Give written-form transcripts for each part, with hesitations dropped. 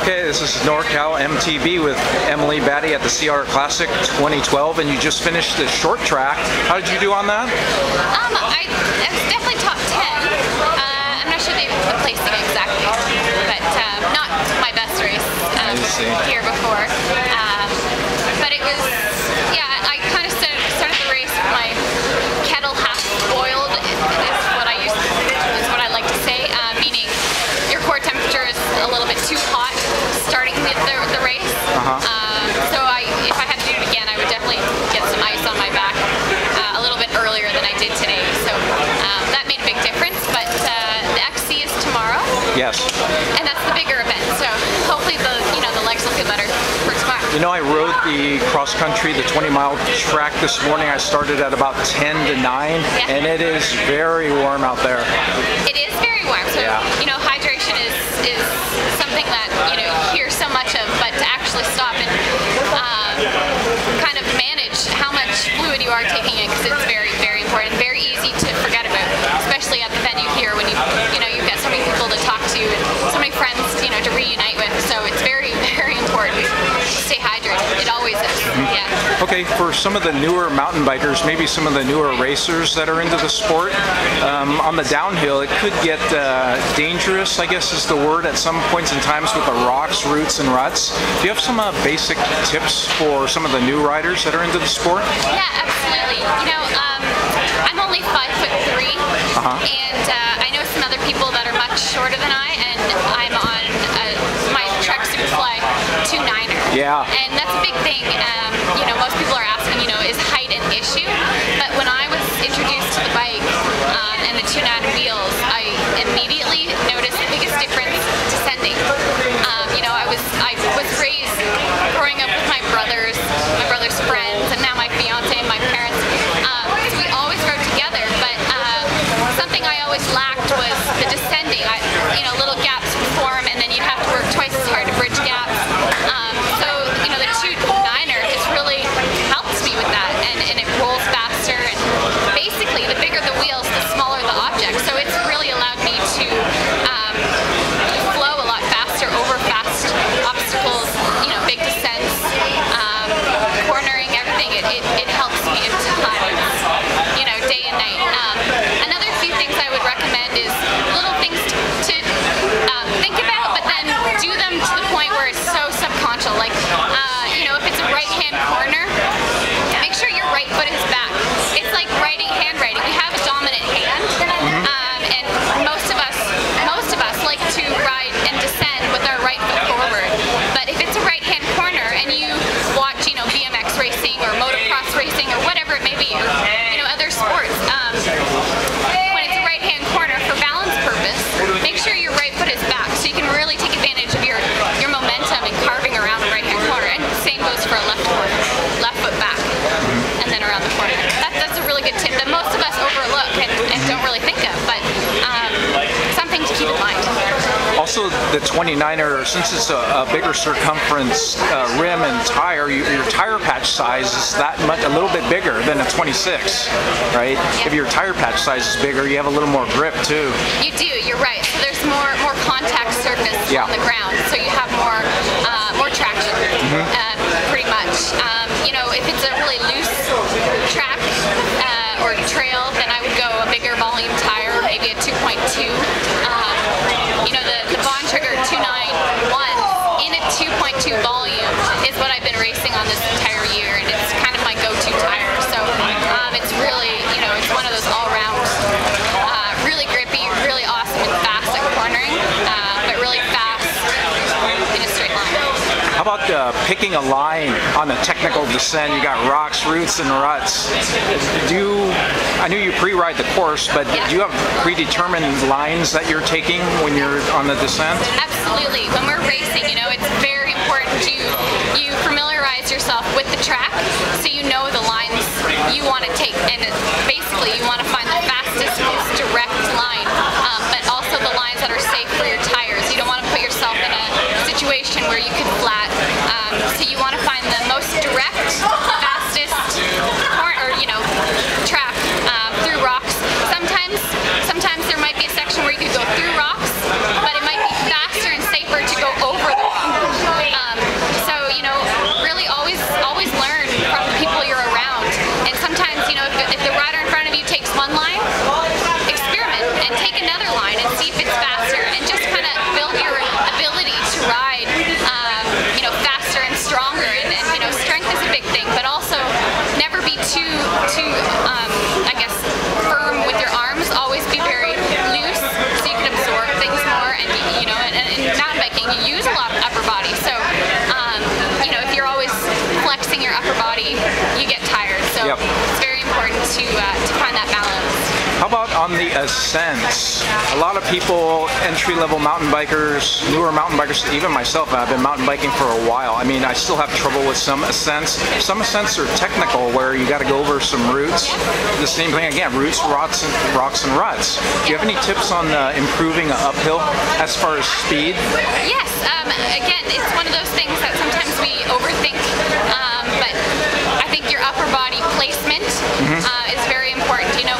Okay, this is NorCal MTB with Emily Batty at the Sea Otter Classic 2012, and you just finished the short track. How did you do on that? I was definitely top 10. I'm not sure the placing exactly, but not my best race here before. But it was, yeah, I kind of started the race with my kettle half boiled, is what I like to say, meaning your core temperature is a little bit too hot starting the race. So if I had to do it again, I would definitely get some ice on my back a little bit earlier than I did today. So that made a big difference. But the XC is tomorrow. Yes. And that's the bigger event. So hopefully the legs will feel better for tomorrow. You know, I rode the cross country, the 20-mile track this morning. I started at about 10 to 9, and it is very warm out there. It is very warm. So hydration is something that you hear so much of, but to actually stop and kind of manage how much fluid you are taking in, because it's very, very important, very easy to forget about, especially at the venue here when you've got so many people to talk to and so many friends to reunite with. So it's very, very important to stay hydrated. It always is. Yeah. Okay, for some of the newer mountain bikers, maybe some of the newer racers that are into the sport, on the downhill it could get dangerous, I guess is the word, at some points in times with the rocks, roots, and ruts. Do you have some basic tips for some of the new riders that are into the sport? Yeah, absolutely. I'm only 5'3", and I know some other people that are much shorter than I, and I'm on my Trek Superfly 2.9er. Yeah. And that's a big thing. Most people are asking, is height an issue? But when I was introduced to the bike and the 2.9 wheels, I immediately noticed the biggest difference descending. I was raised growing up with my brother's friends, and now my fiance and my parents. So we always rode together, but something I always lacked was the descending. Little gaps would form, and then you'd have to work twice as hard to bridge gaps. So the 2.9er has really helped me with that, and it rolls faster. And basically, the bigger the wheels, the smaller the object. So it's really allowed me to flow a lot faster over fast obstacles, big descents, cornering, everything. It helps me a ton, day and night. Another few things I would recommend is little things to think about, but then do them to the point where it's so subconscious. Like, if it's a right-hand corner, make sure your right foot is back. It's like handwriting. We have a dominant hand, and most of us like to ride and descend with our right foot forward. But if it's a right-hand corner and you watch, BMX racing or motocross racing or whatever it may be, or other sports, when it's a right-hand corner, for balance purpose, make sure your right foot is back so you can really take advantage of your momentum and carving around the right-hand corner. And same goes for a left foot back, and then around the corner. That's a really good tip that most of us overlook and don't really think of, but something to keep in mind. Also, the 29er, since it's a bigger circumference rim and tire, your tire patch size is a little bit bigger than a 26, right? Yeah. If your tire patch size is bigger, you have a little more grip too. You do. You're right. So there's more contact surface on the ground, so you have more traction, pretty much. If it's a really loose track or trail, then I would go a bigger volume tire, maybe a 2.2. The Bond Trigger 291 in a 2.2 volume is what I've been racing on this entire year, and it's kind of my go-to tire. So it's really, it's one of those all-round, really grippy, really awesome and fast at cornering, but really fast in a straight line. How about picking a line on a technical descent? You got rocks, roots, and ruts. I knew you pre-ride the course, but do you have predetermined lines that you're taking when you're on the descent? Absolutely. When we're racing, it's very important you familiarize yourself with the track so you know the lines you want to take, and basically you want to find the fastest, most direct line, but also the lines that are safe for your tires. You don't want to put yourself in a situation where you could flat, so you want to find the most direct, fastest track through rocks. Sometimes there might be a section where you could go through rocks, but it might be faster and safer to go over the rock. find that balance. How about on the ascents? A lot of people, entry-level mountain bikers, newer mountain bikers, even myself, I've been mountain biking for a while. I mean, I still have trouble with some ascents. Some ascents are technical, where you got to go over some routes. The same thing again, roots, rocks, and ruts. Do you have any tips on improving an uphill as far as speed? Yes. Again, it's one of those things that sometimes we overthink, but I think your upper body placement is very important. You know,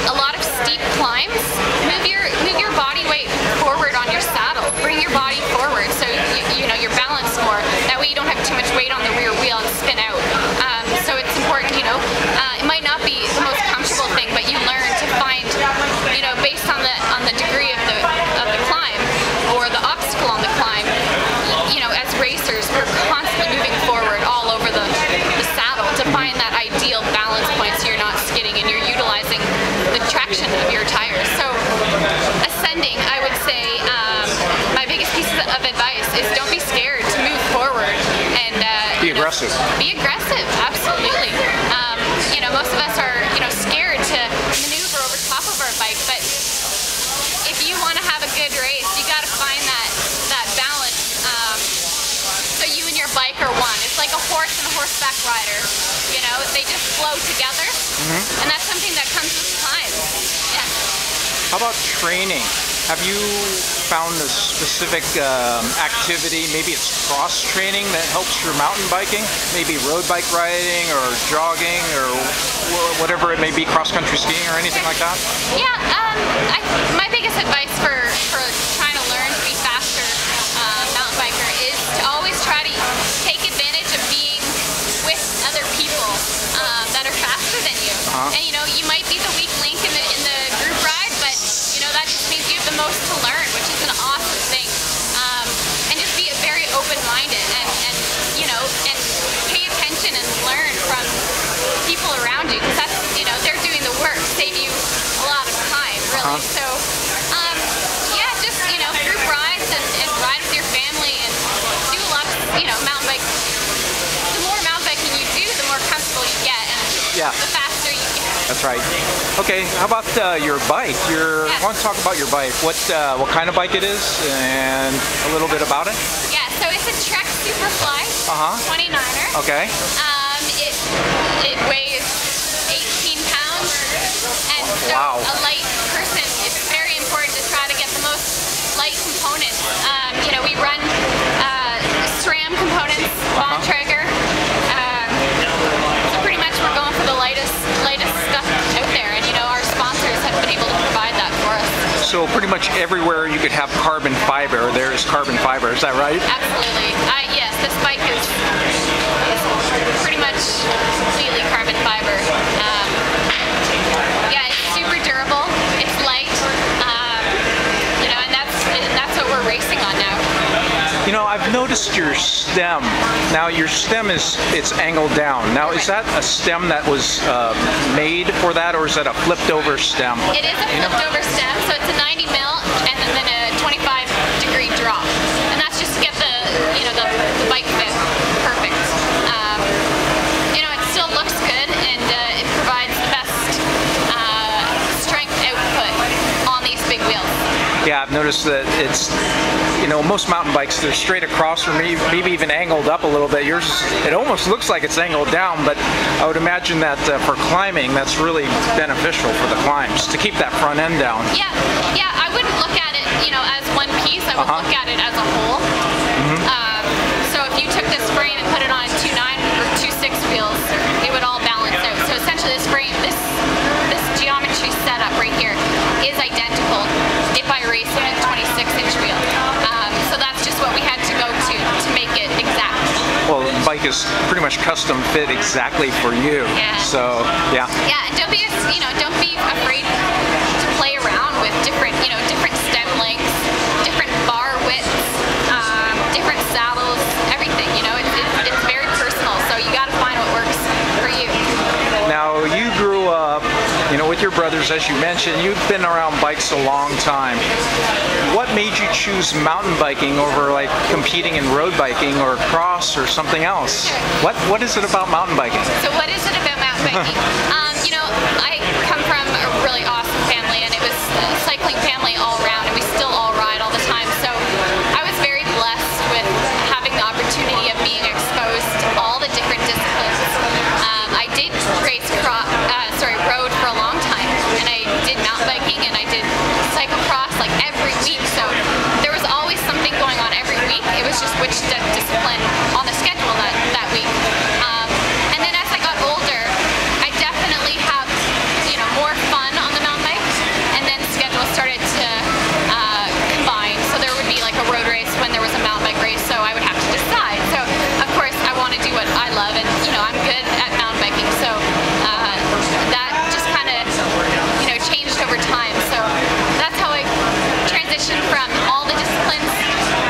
a lot of steep climbs, move your body weight forward on your saddle. Bring your body forward so you know you're balanced more. That way you don't have too much weight on the rear wheel and spin out. So it's important, you know. It might not be the most comfortable thing, but you learn to find, you know, based on the degree of the climb or the obstacle on the climb. You know, as racers, we're constantly moving forward all over the saddle to find that ideal balance point so you're not skidding and you're utilizing the traction of your tires. So ascending, I would say, my biggest piece of advice is don't be scared to move forward and be aggressive. Be aggressive, absolutely. You know, most of us are, you know, scared to maneuver over top of our bike, but if you want to have a good race, you got to find that balance. So you and your bike are one. It's like a horse and a horseback rider. You know, they just flow together, and that's something that comes with time. Yeah. How about training? Have you found a specific activity, maybe it's cross training, that helps your mountain biking? Maybe road bike riding or jogging or whatever it may be, cross-country skiing or anything like that? Yeah, my biggest advice for trying to learn to be faster mountain biker is to always try to take advantage of being with other people that are faster than you. And you know, you might be the weak link in the group ride, but you know, that just means you have the most to learn, which is an awesome thing. And just be very open-minded and you know, and pay attention and learn from people around you, because that's, you know, they're doing the work, save you a lot of time, really. So yeah, just, you know, group rides and ride with your family and do a lot of, you know, mountain bike. The more mountain biking you do, the more comfortable you get, and the faster you get. That's right. Okay, how about your bike? I want to talk about your bike. What kind of bike it is and a little bit about it? Yeah, so it's a Trek Superfly 29er. Okay. It weighs 18 pounds, and so a light person, it's very important to try to get the most light components. You know, we run SRAM components, Bontrager. So pretty much we're going for the lightest stuff out there, and you know, our sponsors have been able to provide that for us. So pretty much everywhere you could have carbon fiber, there's carbon fiber, is that right? Absolutely. Yes, this bike is pretty much completely carbon fiber. Yeah, it's super durable, it's light, you know, and that's what we're racing on now. You know, I've noticed your stem. Now your stem it's angled down. Now is that a stem that was made for that, or is that a flipped over stem? It is a flipped over stem, so it's a 90 mil and then a 25-degree drop. And that's just to get the, you know, the bike fit perfect. You know, it still looks good, and it provides the best strength output on these big wheels. Yeah, I've noticed that it's, you know, most mountain bikes, they're straight across or maybe even angled up a little bit. Yours, it almost looks like it's angled down, but I would imagine that for climbing, that's really beneficial for the climbs, to keep that front end down. Yeah, I wouldn't look at it, you know, as one piece. I would look at it as a whole. So if you took this frame and put it on 2.9 or 2.6 wheels, it would all balance out. So essentially this frame, this geometry setup right here is identical if I race in a 26-inch wheel. So that's just what we had to go to make it exact. Well, the bike is pretty much custom fit exactly for you. Yeah. So, yeah. Yeah, and don't be afraid to play around with different stem lengths, different bar widths, different saddles, everything. You know, it's very personal. So you got to find what works for you. Now, you grew up, you know, with your brothers, as you mentioned. You've been around bikes a long time. What made you choose mountain biking over, like, competing in road biking or cross or something else? What is it about mountain biking? So what is it about mountain biking? You know, I come from really awesome family, and it was a cycling family all around, and we still all ride all the time. So I was very blessed with having the opportunity of being exposed to all the different disciplines. I did rode for a long time, and I did mountain biking, and I did cyclocross like every week. So there was always something going on every week. It was just which discipline on the schedule that week. And then as I got older, I definitely have more fun on the mountain bike, and then schedules started to combine. So there would be like a road race when there was a mountain bike race, so I would have to decide. So of course I want to do what I love, and I'm good at mountain biking, so that just kind of changed over time. So that's how I transitioned from all the disciplines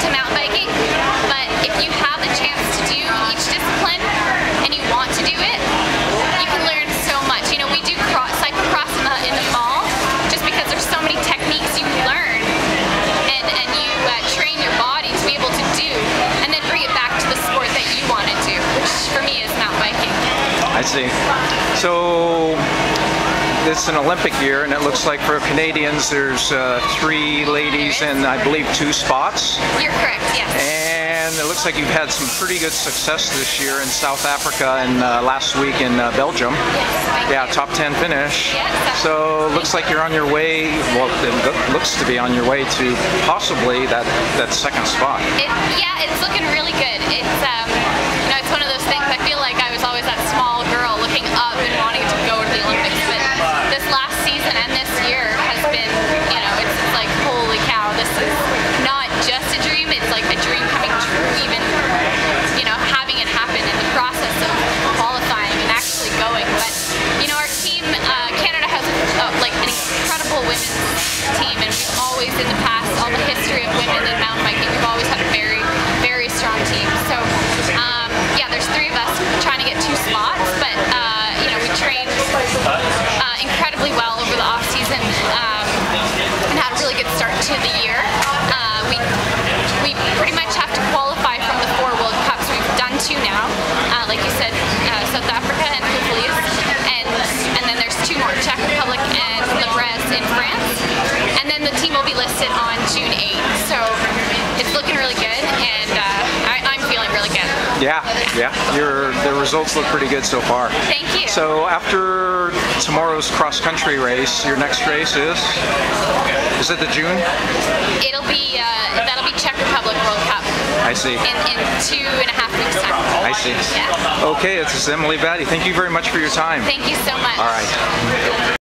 to mountain biking. But if you have the chance to do each discipline and you want to do it, you can learn so much. We do cyclocross in the fall just because there's so many techniques you can learn, and you train your body to be able to do, and then bring it back to the sport that you want to do, which for me is mountain biking. I see. So it's an Olympic year, and it looks like for Canadians there's 3 ladies and I believe 2 spots. You're correct, yes. And it looks like you've had some pretty good success this year in South Africa and last week in Belgium. Yes, top 10 finish. Yes, so it looks like you're on your way, well, it looks to be on your way to possibly that second spot. It's looking really good. It's it's one of those things. I feel like I was always that small girl looking up and wanting to go to the Olympics, but this last season and this year has been, it's like, holy cow, this is not just a dream, it's like a dream coming true, even, having it happen in the process of qualifying and actually going. But, our team, Canada has like an incredible women's team, and we've always in the past, all the history of women in mountain biking, we've always had a very, very strong team. So, there's 3 of us trying to get 2 spots, but, we trained incredibly well over the off season, and had a really good start to the year. We pretty much have to qualify from the 4 World Cups. We've done 2 now, like you said, South Africa and Filipinas, and then there's 2 more, Czech Republic and Le Brez in France, and then the team will be listed on June 8th. So it's looking really good, and I'm feeling really good. Yeah. The results look pretty good so far. Thank you. So after tomorrow's cross-country race, your next race is it the June? It'll be, that'll be Czech Republic World Cup. I see. In 2.5 weeks time. I see. Yeah. Okay, this is Emily Batty. Thank you very much for your time. Thank you so much. All right.